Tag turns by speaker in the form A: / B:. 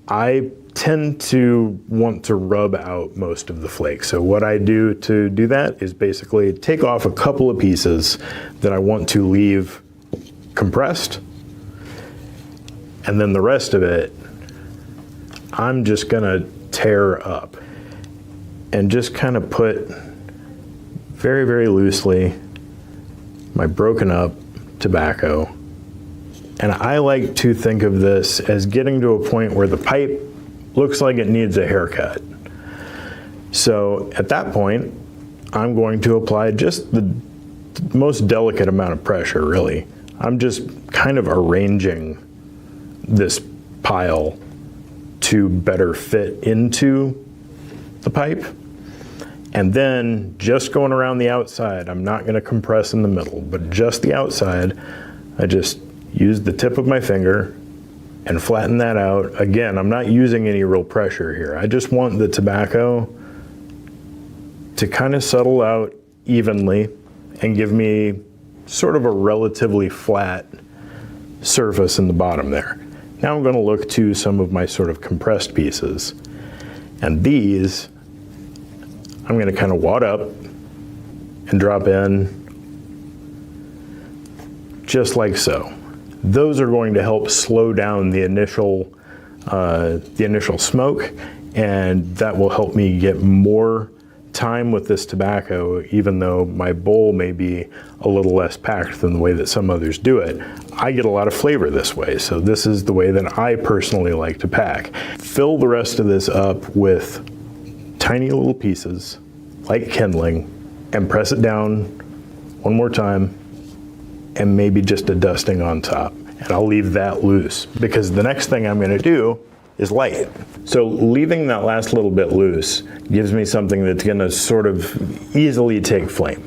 A: I tend to want to rub out most of the flake. So what I do to do that is basically take off a couple of pieces that I want to leave compressed, and then the rest of it, I'm just gonna tear up and just kind of put very, very loosely my broken up tobacco. And I like to think of this as getting to a point where the pipe looks like it needs a haircut. So at that point, I'm going to apply just the most delicate amount of pressure, really. I'm just kind of arranging this pile to better fit into the pipe. And then just going around the outside, I'm not gonna compress in the middle, but just the outside, I just use the tip of my finger and flatten that out. Again, I'm not using any real pressure here. I just want the tobacco to kind of settle out evenly and give me sort of a relatively flat surface in the bottom there. Now I'm gonna look to some of my sort of compressed pieces. And these, I'm gonna kind of wad up and drop in just like so. Those are going to help slow down the initial smoke, and that will help me get more time with this tobacco, even though my bowl may be a little less packed than the way that some others do it. I get a lot of flavor this way, so this is the way that I personally like to pack. Fill the rest of this up with tiny little pieces, like kindling, and press it down one more time, and maybe just a dusting on top. And I'll leave that loose, because the next thing I'm gonna do is light it. So leaving that last little bit loose gives me something that's gonna sort of easily take flame.